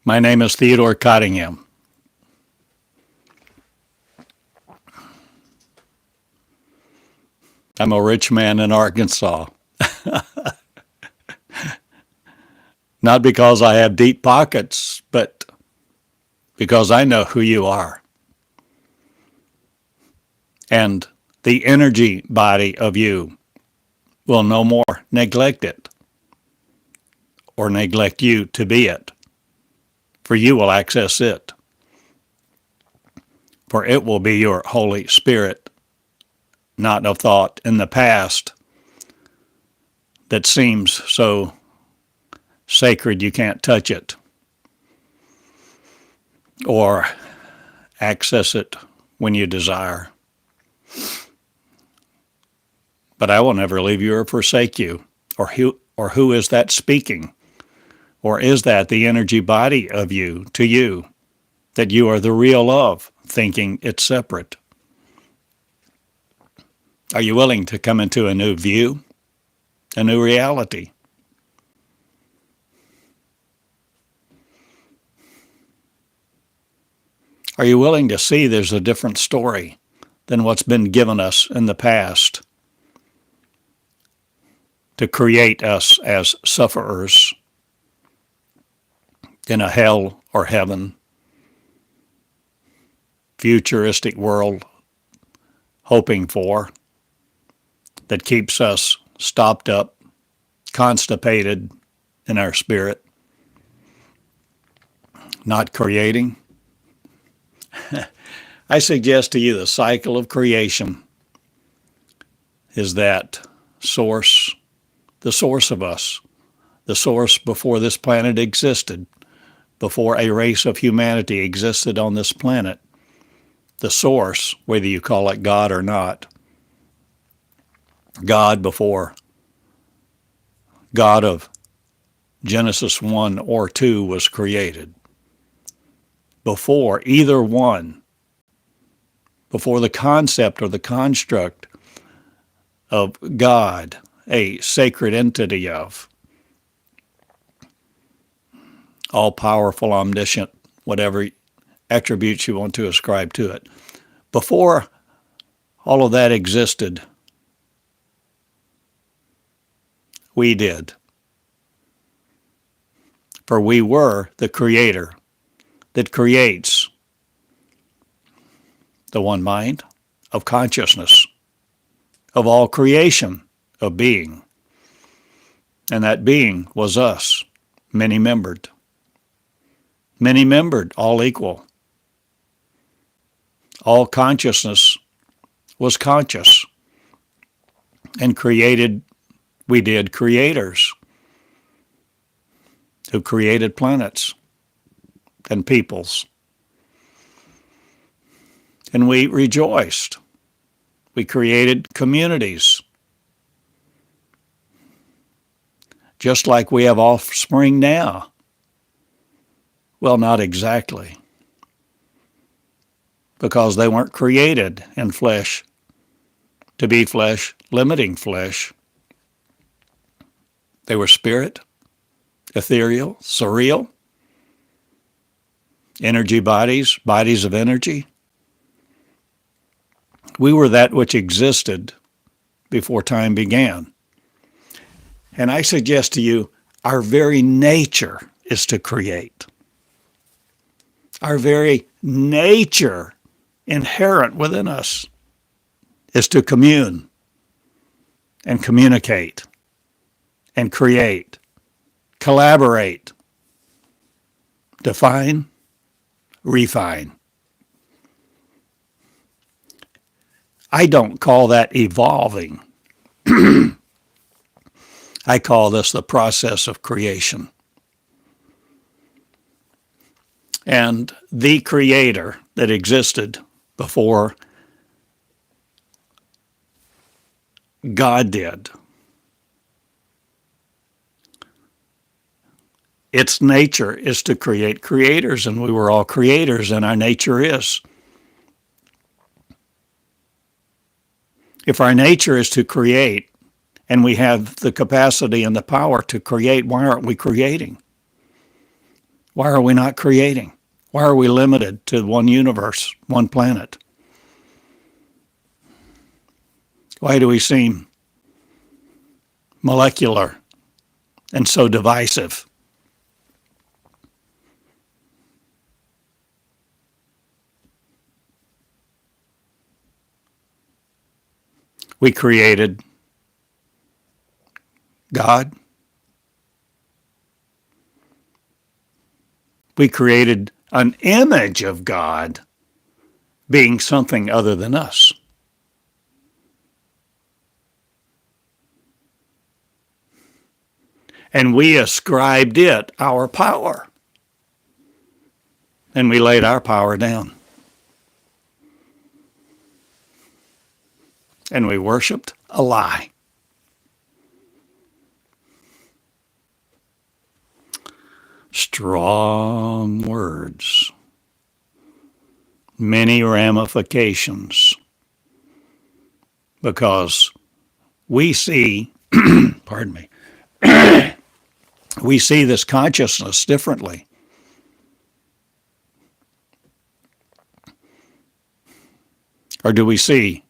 My name is Theodore Cottingham. I'm a rich man in Arkansas. Not because I have deep pockets, but because I know who you are. And the energy body of you will no more neglect it or neglect you to be it, for you will access it. For it will be your Holy Spirit, not a thought in the past that seems so sacred you can't touch it or access it when you desire. But I will never leave you or forsake you. Or who is that speaking? Or is that the energy body of you to you, that you are the real of, thinking it's separate? Are you willing to come into a new view, a new reality? Are you willing to see there's a different story than what's been given us in the past to create us as sufferers in a hell or heaven, futuristic world hoping for, that keeps us stopped up, constipated in our spirit, not creating? I suggest to you the cycle of creation is that source, the source of us, the source before this planet existed, before a race of humanity existed on this planet, the source, whether you call it God or not, God before God of Genesis 1 or 2 was created, before either one, before the concept or the construct of God, a sacred entity of, all-powerful, omniscient, whatever attributes you want to ascribe to it. Before all of that existed, we did. For we were the creator that creates the one mind of consciousness, of all creation of being. And that being was us, many-membered. Many-membered, all equal. All consciousness was conscious. And created, we did creators who created planets and peoples. And we rejoiced. We created communities. Just like we have offspring now. Well, not exactly. Because they weren't created in flesh to be flesh, limiting flesh. They were spirit, ethereal, surreal, energy bodies, bodies of energy. We were that which existed before time began. And I suggest to you, our very nature is to create. Our very nature inherent within us is to commune and communicate and create, collaborate, define, refine. I don't call that evolving. I call this the process of creation. And the creator that existed before God did, its nature is to create creators, and we were all creators, and our nature is. If our nature is to create, and we have the capacity and the power to create, why aren't we creating? Why are we not creating? Why are we limited to one universe, one planet? Why do we seem molecular and so divisive? We created God. We created an image of God being something other than us. And we ascribed it our power. And we laid our power down. And we worshiped a lie. Strong words. Many ramifications. Because we see, pardon me, we see this consciousness differently. Or do we see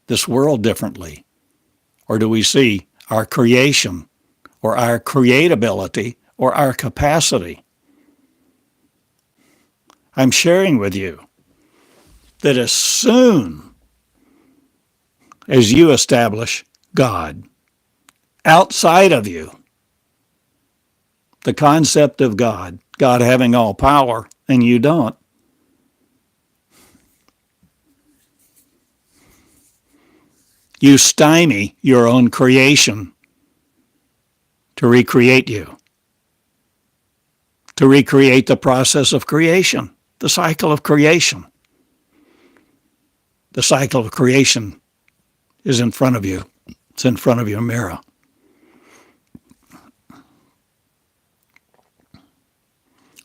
this world differently? Or do we see our creation or our creatability or our capacity? I'm sharing with you that as soon as you establish God outside of you, the concept of God, God having all power and you don't, you stymie your own creation to recreate you, to recreate the process of creation, the cycle of creation. The cycle of creation is in front of you. It's in front of your mirror.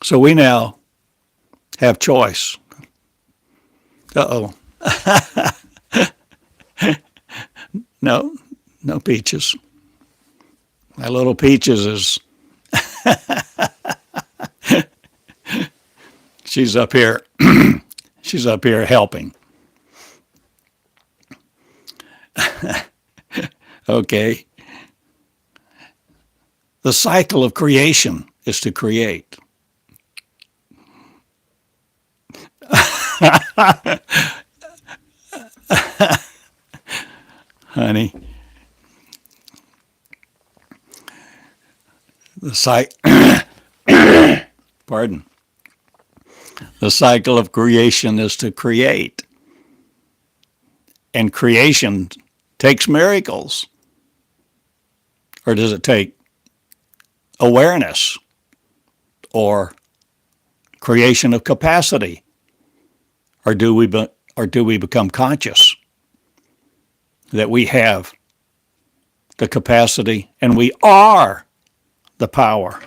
So we now have choice. Uh-oh. No Peaches. My little Peaches is, she's up here, she's up here helping. Okay. The cycle of creation is to create. Honey, pardon. The cycle of creation is to create. And creation takes miracles. Or does it take awareness or creation of capacity? Or do we become conscious that we have the capacity and we are the power?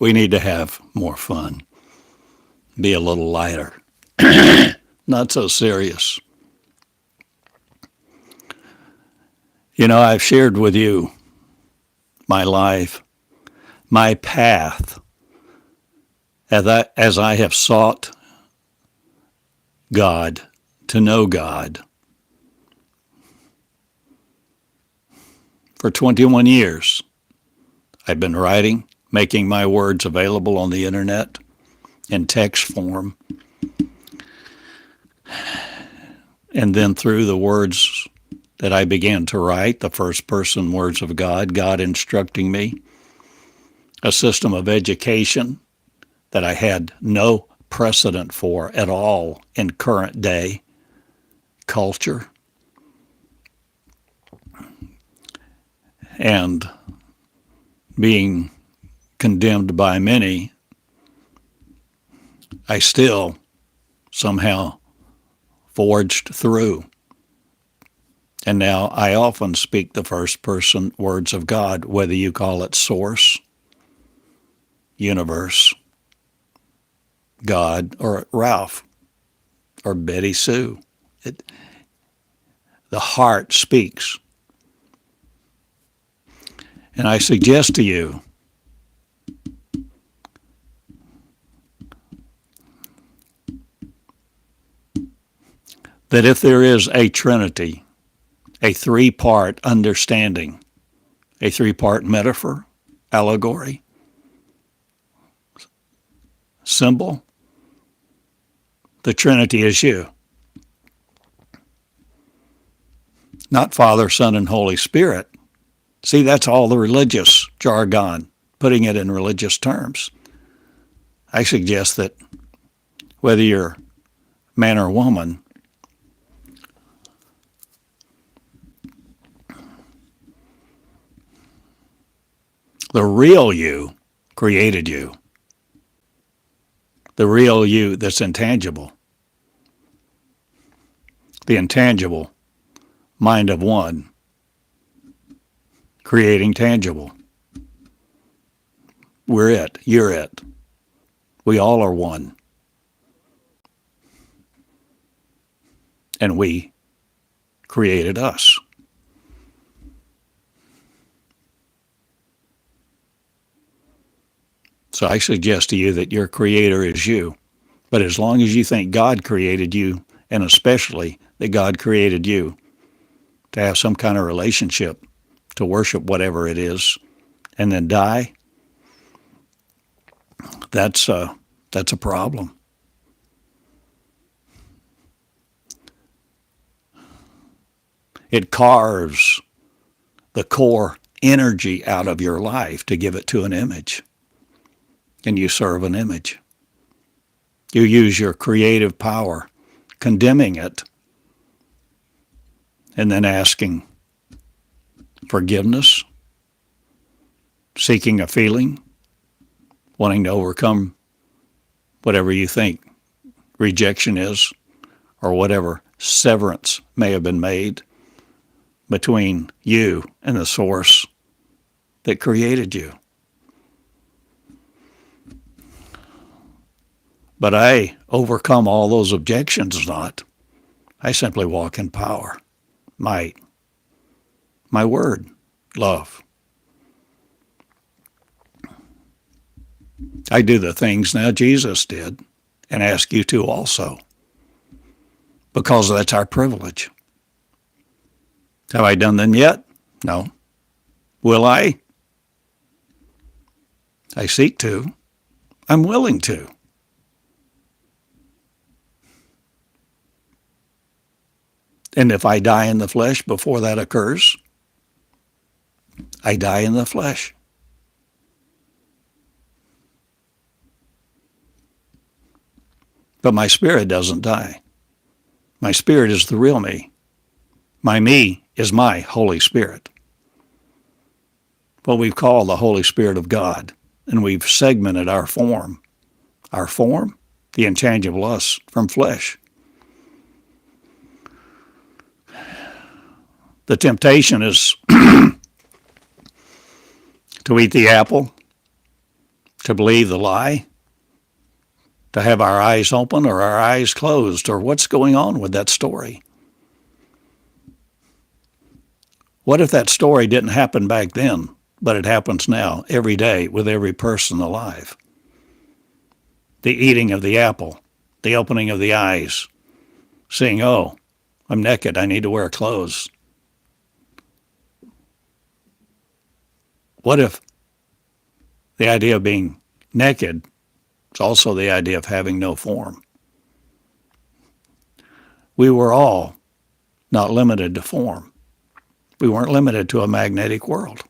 We need to have more fun. Be a little lighter. Not so serious. You know, I've shared with you my life, my path, as I have sought God, to know God. For 21 years, I've been writing, making my words available on the internet in text form. And then through the words that I began to write, the first person words of God, God instructing me, a system of education that I had no precedent for at all in current day culture. And being condemned by many, I still somehow forged through And now I often speak the first person words of God, whether you call it source, universe, God, or Ralph, or Betty Sue. The heart speaks. And I suggest to you that if there is a Trinity, a three-part understanding, a three-part metaphor, allegory, symbol, the Trinity is you. Not Father, Son, and Holy Spirit. See, that's all the religious jargon, putting it in religious terms. I suggest that whether you're man or woman, the real you created you. The real you that's intangible. The intangible mind of one, creating tangible. We're it. You're it. We all are one. And we created us. So I suggest to you that your creator is you. But as long as you think God created you, and especially that God created you to have some kind of relationship, to worship whatever it is, and then die, that's a problem. It carves the core energy out of your life to give it to an image. And you serve an image. You use your creative power, condemning it, and then asking forgiveness, seeking a feeling, wanting to overcome whatever you think rejection is, or whatever severance may have been made between you and the source that created you. But I overcome all those objections not. I simply walk in power, might, my word, love. I do the things now Jesus did, and ask you to also, because that's our privilege. Have I done them yet? No. Will I? I seek to. I'm willing to. And if I die in the flesh before that occurs, I die in the flesh. But my spirit doesn't die. My spirit is the real me. My me is my Holy Spirit. What we've called the Holy Spirit of God, and we've segmented our form. Our form, the intangible us, from flesh. The temptation is to eat the apple, to believe the lie, to have our eyes open or our eyes closed, or what's going on with that story. What if that story didn't happen back then, but it happens now, every day, with every person alive? The eating of the apple, the opening of the eyes, seeing, oh, I'm naked, I need to wear clothes. What if the idea of being naked is also the idea of having no form? We were all not limited to form. We weren't limited to a magnetic world.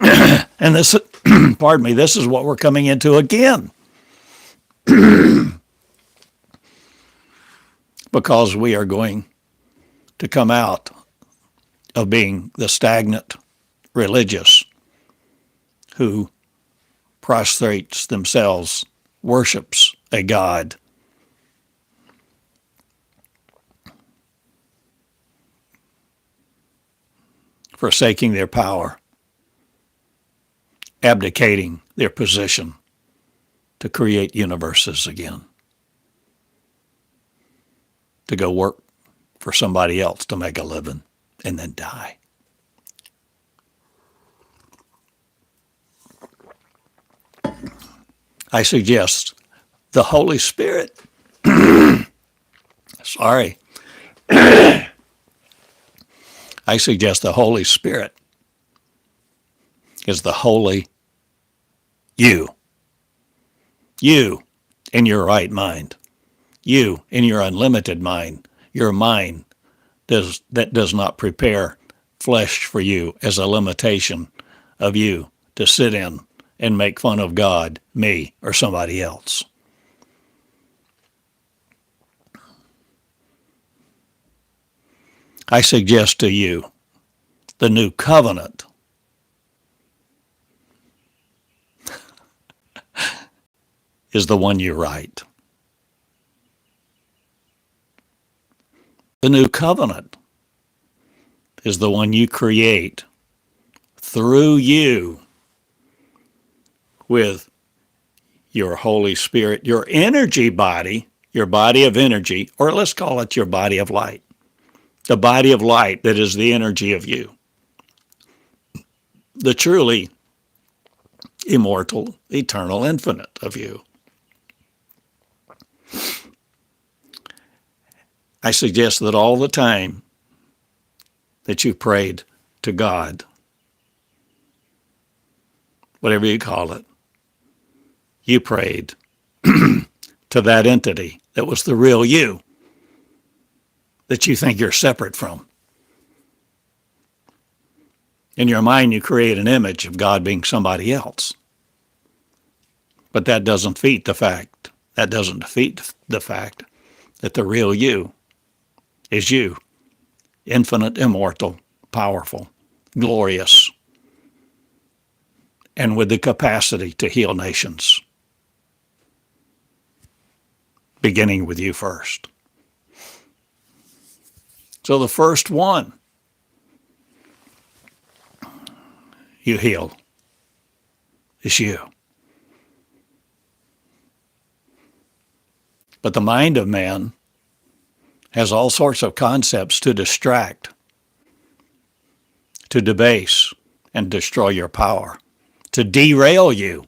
And this, pardon me, this is what we're coming into again. Because we are going to come out of being the stagnant religious who prostrates themselves, worships a God forsaking their power, abdicating their position to create universes again, to go work for somebody else to make a living and then die. I suggest the Holy Spirit, sorry, I suggest the Holy Spirit is the holy you. You in your right mind. You in your unlimited mind. Your mind that does not prepare flesh for you as a limitation of you to sit in and make fun of God, me, or somebody else. I suggest to you the new covenant is the one you write. The new covenant is the one you create through you with your Holy Spirit, your energy body, your body of energy, or let's call it your body of light. The body of light that is the energy of you. The truly immortal, eternal, infinite of you. I suggest that all the time that you prayed to God, whatever you call it, you prayed to that entity that was the real you that you think you're separate from. In your mind, you create an image of God being somebody else. But that doesn't defeat the fact that the real you is you, infinite, immortal, powerful, glorious, and with the capacity to heal nations, beginning with you first. So the first one you heal is you. But the mind of man has all sorts of concepts to distract, to debase, and destroy your power, to derail you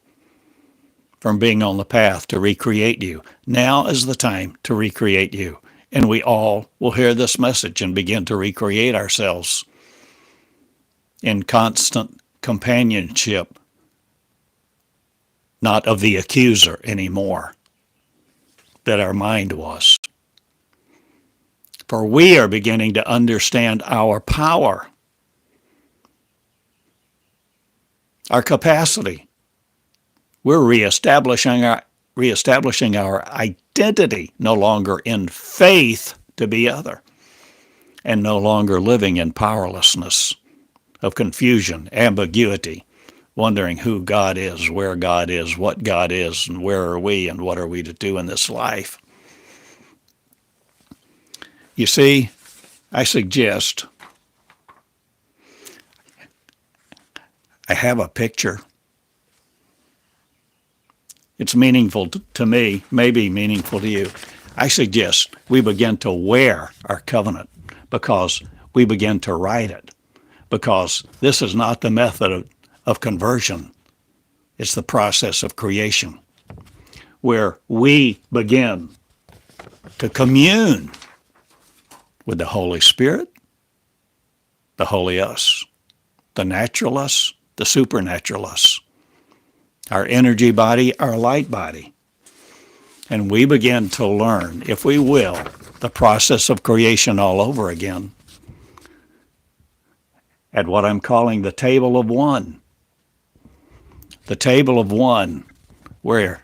from being on the path to recreate you. Now is the time to recreate you. And we all will hear this message and begin to recreate ourselves in constant companionship, not of the accuser anymore, that our mind was. For we are beginning to understand our power, our capacity. We're reestablishing our identity, no longer in faith to be other, and no longer living in powerlessness of confusion, ambiguity, wondering who God is, where God is, what God is, and where are we, and what are we to do in this life. You see, I suggest, I have a picture. It's meaningful to me, maybe meaningful to you. I suggest we begin to wear our covenant because we begin to write it, because this is not the method of conversion. It's the process of creation where we begin to commune with the Holy Spirit, the Holy Us, the natural us, the supernatural us, our energy body, our light body. And we begin to learn, if we will, the process of creation all over again at what I'm calling the table of one. The table of one where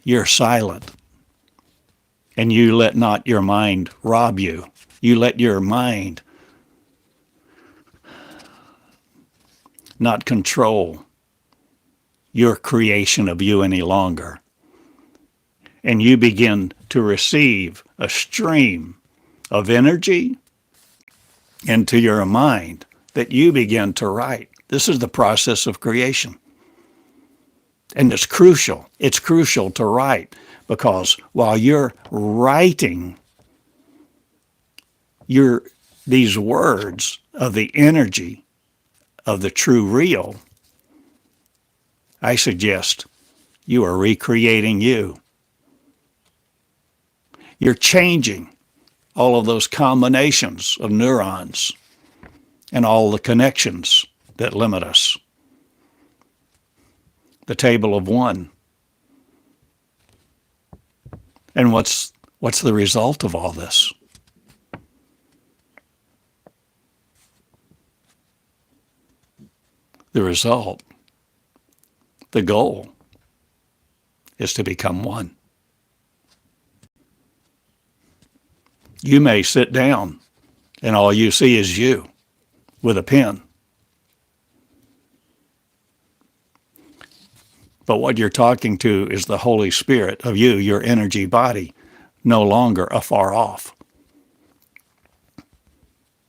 you're silent and you let not your mind rob you. You let your mind not control your creation of you any longer. And you begin to receive a stream of energy into your mind that you begin to write. This is the process of creation. And it's crucial. It's crucial to write, because while you're writing these words of the energy of the true real, I suggest you are recreating you. You're changing all of those combinations of neurons and all the connections that limit us. The table of one. And what's the result of all this? The result, the goal, is to become one. You may sit down and all you see is you with a pen. But what you're talking to is the Holy Spirit of you, your energy body, no longer afar off.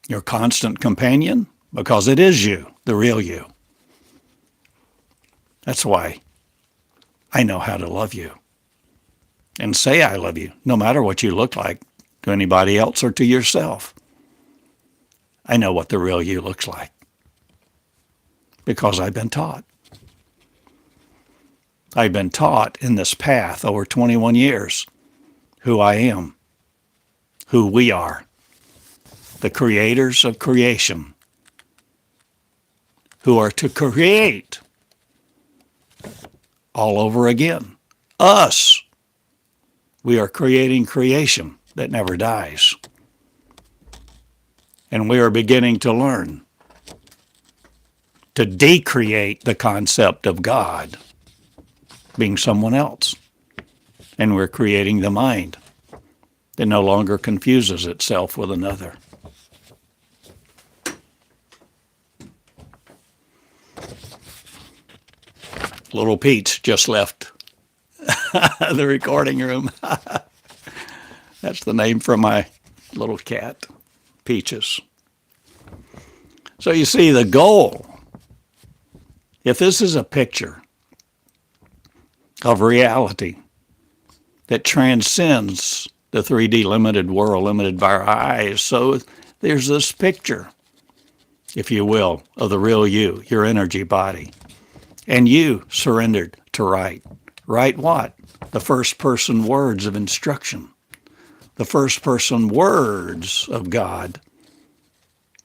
Your constant companion, because it is you, the real you. That's why I know how to love you and say I love you, no matter what you look like to anybody else or to yourself. I know what the real you looks like because I've been taught. I've been taught in this path over 21 years who I am, who we are, the creators of creation, who are to create all over again. Us. We are creating creation that never dies. And we are beginning to learn to decreate the concept of God being someone else. And we're creating the mind that no longer confuses itself with another. Little Pete's just left the recording room. That's the name for my little cat, Peaches. So you see the goal. If this is a picture of reality that transcends the 3D limited world limited by our eyes, so there's this picture, if you will, of the real you, your energy body. And you surrendered to write. Write what? The first person words of instruction. The first person words of God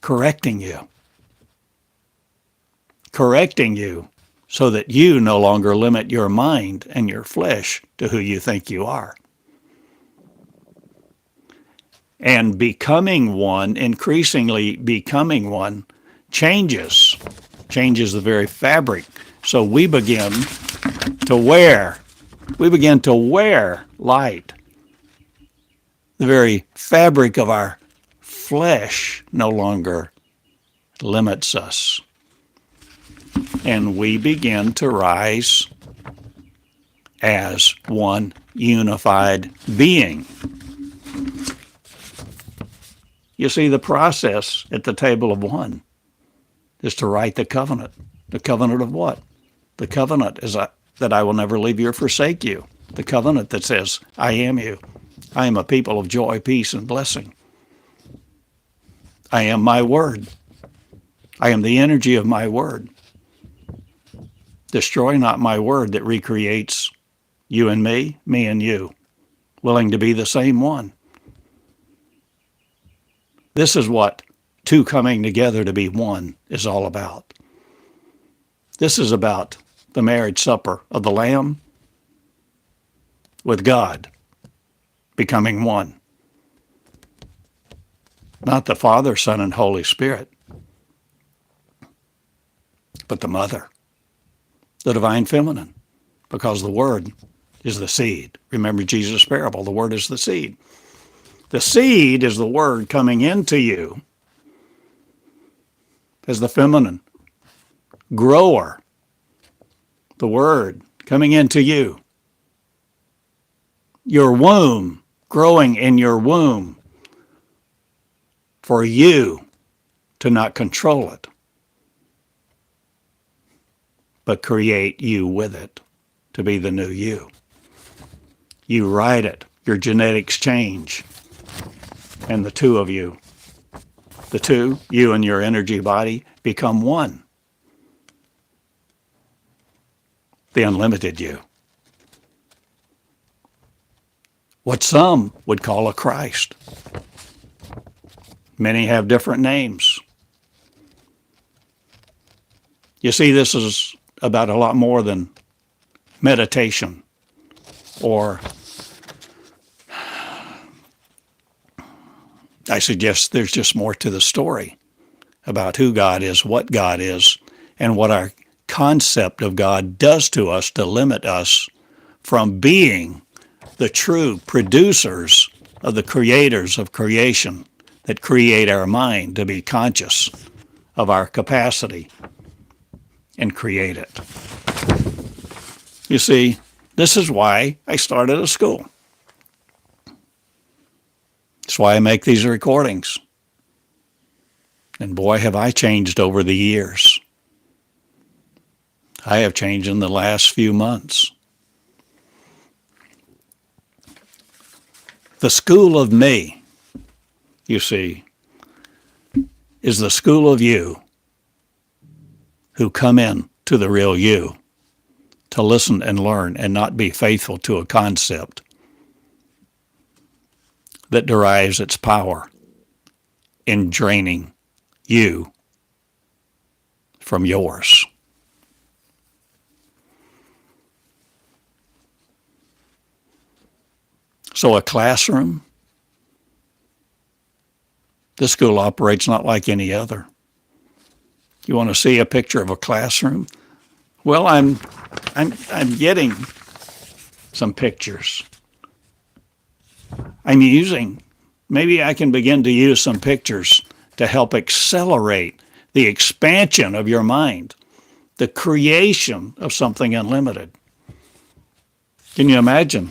correcting you. Correcting you so that you no longer limit your mind and your flesh to who you think you are. And becoming one, increasingly becoming one, changes the very fabric. So we begin to wear light. The very fabric of our flesh no longer limits us. And we begin to rise as one unified being. You see, the process at the table of one is to write the covenant. The covenant of what? The covenant is that I will never leave you or forsake you. The covenant that says, I am you. I am a people of joy, peace, and blessing. I am my word. I am the energy of my word. Destroy not my word that recreates you and me and you, willing to be the same one. This is what two coming together to be one is all about. This is about the marriage supper of the Lamb with God becoming one. Not the Father, Son, and Holy Spirit, but the Mother, the Divine Feminine, because the Word is the seed. Remember Jesus' parable, the Word is the seed. The seed is the Word coming into you as the feminine grower. The Word coming into you. Your womb, growing in your womb for you to not control it, but create you with it to be the new you. You write it, your genetics change, and the two of you, the two, you and your energy body, become one. The unlimited you. What some would call a Christ. Many have different names. You see, this is about a lot more than meditation or I suggest there's just more to the story about who God is, and what our concept of God does to us to limit us from being the true producers of the creators of creation that create our mind to be conscious of our capacity and create it. You see, this is why I started a school. That's why I make these recordings. And boy, have I changed over the years. I have changed in the last few months. The school of me, you see, is the school of you who come in to the real you to listen and learn and not be faithful to a concept that derives its power in draining you from yours. So a classroom, this school operates not like any other. You want to see a picture of a classroom? Well, I'm getting some pictures. Maybe I can begin to use some pictures to help accelerate the expansion of your mind, the creation of something unlimited. Can you imagine?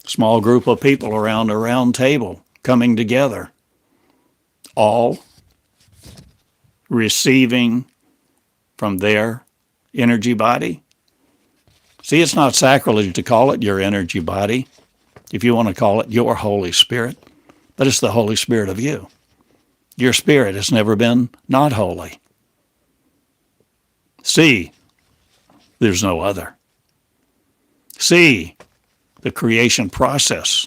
A small group of people around a round table coming together, all receiving from their energy body. See, it's not sacrilege to call it your energy body, if you want to call it your Holy Spirit, but it's the Holy Spirit of you. Your spirit has never been not holy. See, there's no other. See, the creation process.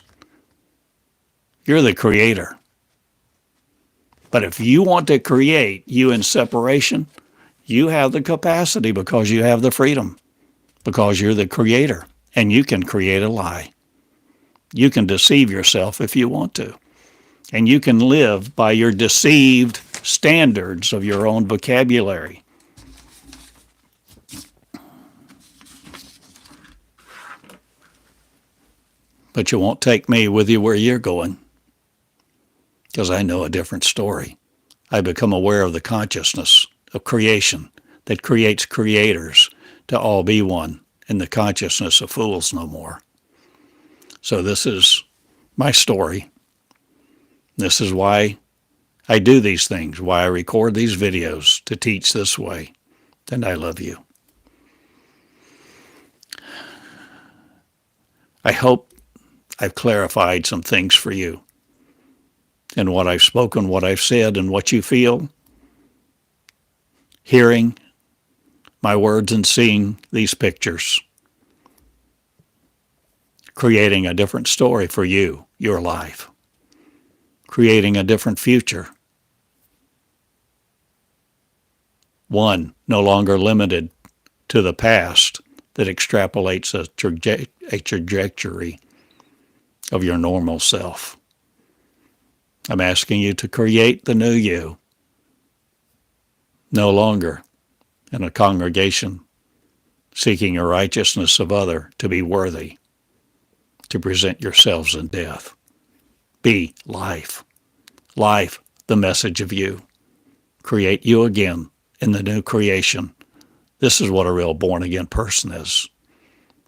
You're the creator. But if you want to create you in separation, you have the capacity because you have the freedom, because you're the creator, and you can create a lie. You can deceive yourself if you want to, and you can live by your deceived standards of your own vocabulary. But you won't take me with you where you're going, because I know a different story. I become aware of the consciousness of creation that creates creators to all be one in the consciousness of fools no more. So this is my story. This is why I do these things, why I record these videos to teach this way. And I love you. I hope I've clarified some things for you in what I've spoken, what I've said, and what you feel, hearing my words and seeing these pictures, creating a different story for you, your life, creating a different future, one no longer limited to the past that extrapolates a trajectory of your normal self. I'm asking you to create the new you, no longer in a congregation seeking a righteousness of other to be worthy, to present yourselves in death. Be life. Life, the message of you. Create you again in the new creation. This is what a real born-again person is.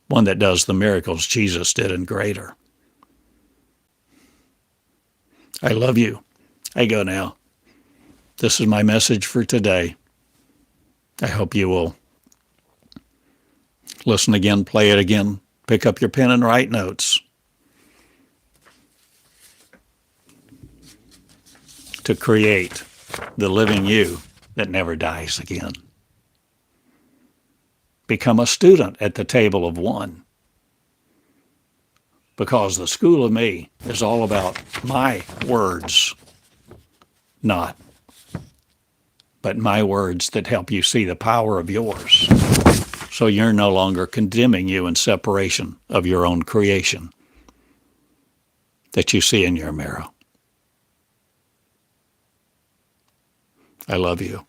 One that does the miracles Jesus did and greater. I love you. I go now. This is my message for today. I hope you will listen again, play it again, pick up your pen and write notes. To create the living you that never dies again. Become a student at the table of one. Because the school of me is all about my words, but my words that help you see the power of yours. So you're no longer condemning you in separation of your own creation that you see in your mirror. I love you.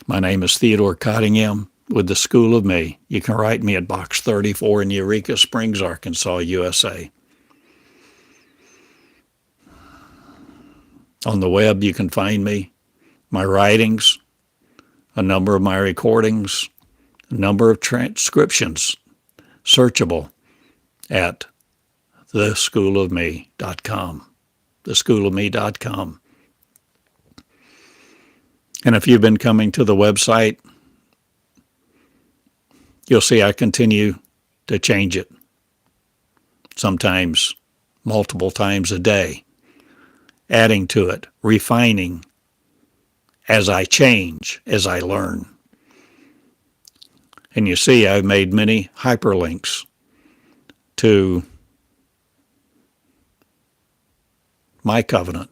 My name is Theodore Cottingham with the School of Me. You can write me at Box 34 in Eureka Springs, Arkansas, USA. On the web, you can find me, my writings, a number of my recordings, a number of transcriptions, searchable at theschoolofme.com, theschoolofme.com. And if you've been coming to the website, you'll see I continue to change it, sometimes multiple times a day, adding to it, refining as I change, as I learn. And you see I've made many hyperlinks to my covenant,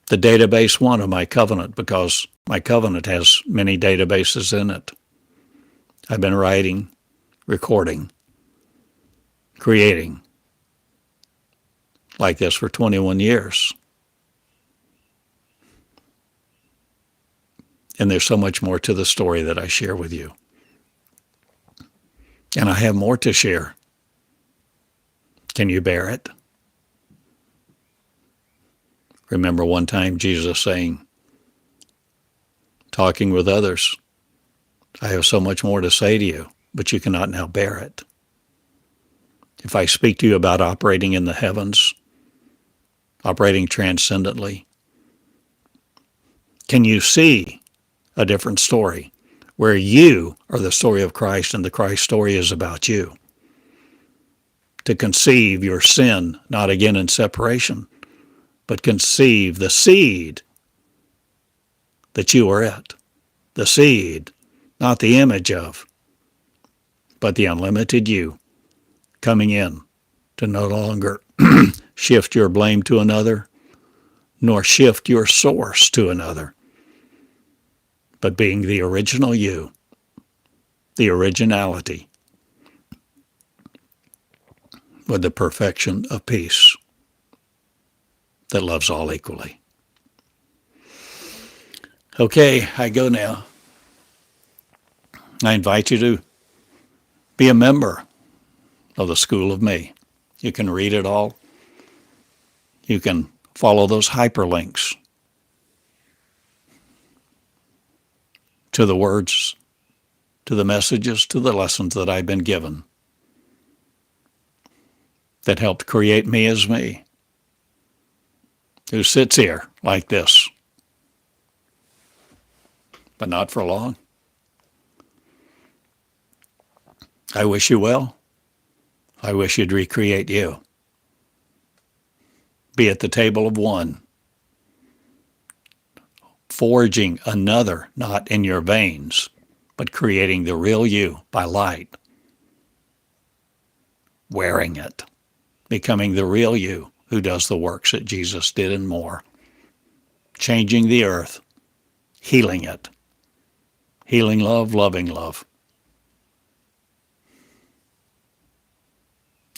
the database one of my covenant, because my covenant has many databases in it. I've been writing, recording, creating like this for 21 years. And there's so much more to the story that I share with you. And I have more to share. Can you bear it? Remember one time Jesus saying, talking with others, I have so much more to say to you, but you cannot now bear it. If I speak to you about operating in the heavens, operating transcendently, can you see a different story where you are the story of Christ and the Christ story is about you? To conceive your sin, not again in separation, but conceive the seed that you are it. The seed, not the image of, but the unlimited you coming in to no longer shift your blame to another, nor shift your source to another, but being the original you, the originality, with the perfection of peace that loves all equally. Okay, I go now. I invite you to be a member of the School of Me. You can read it all. You can follow those hyperlinks to the words, to the messages, to the lessons that I've been given that helped create me as me, who sits here like this, but not for long. I wish you well. I wish you'd recreate you. Be at the table of one, forging another, not in your veins, but creating the real you by light, wearing it, becoming the real you who does the works that Jesus did and more, changing the earth, healing it, healing love, loving love,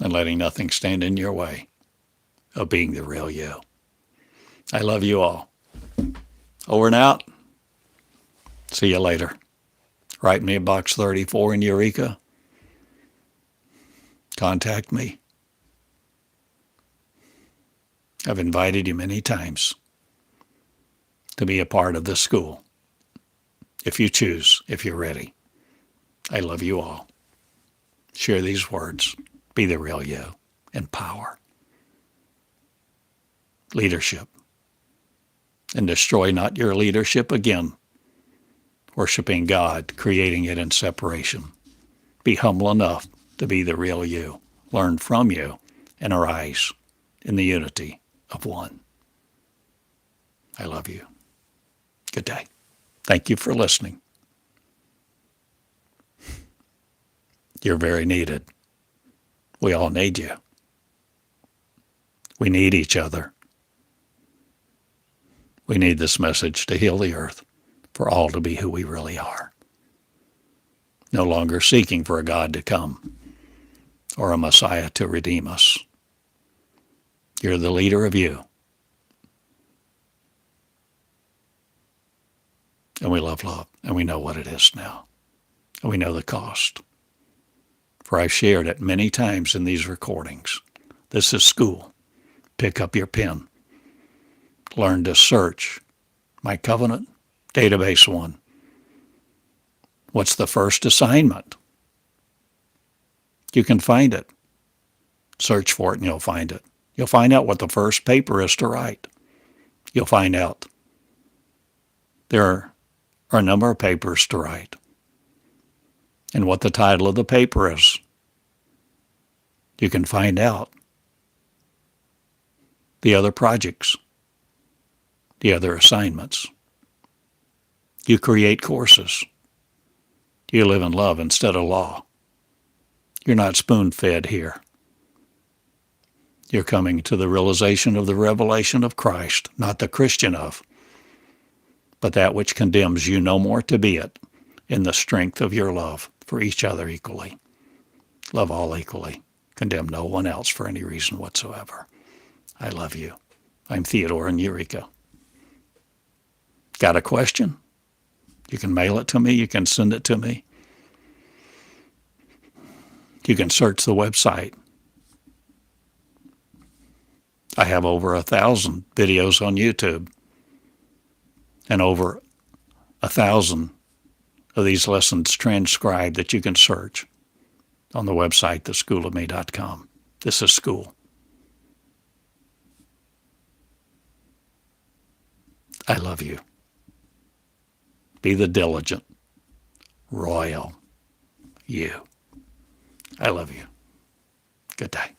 and letting nothing stand in your way of being the real you. I love you all. Over and out. See you later. Write me at Box 34 in Eureka. Contact me. I've invited you many times to be a part of this school. If you choose, if you're ready. I love you all. Share these words. Be the real you. In power. Leadership. and destroy not your leadership again, worshiping God, creating it in separation. Be humble enough to be the real you, learn from you, and arise in the unity of one. I love you. Good day. Thank you for listening. You're very needed. We all need you. We need each other. We need this message to heal the earth, for all to be who we really are. No longer seeking for a God to come or a Messiah to redeem us. You're the leader of you. And we love love, and we know what it is now. And we know the cost. For I've shared it many times in these recordings. This is school. Pick up your pen. Learn to search my covenant database 1. What's the first assignment? You can find it. Search for it and you'll find it. You'll find out what the first paper is to write. You'll find out there are a number of papers to write and what the title of the paper is. You can find out the other projects, the other assignments. You create courses. You live in love instead of law. You're not spoon-fed here. You're coming to the realization of the revelation of Christ, not the Christian of, but that which condemns you no more to be it in the strength of your love for each other equally. Love all equally. Condemn no one else for any reason whatsoever. I love you. I'm Theodore in Eureka. Got a question? You can mail it to me. You can send it to me. You can search the website. I have over 1,000 videos on YouTube and over 1,000 of these lessons transcribed that you can search on the website, theschoolofme.com. This is school. I love you. Be the diligent, royal you. I love you. Good day.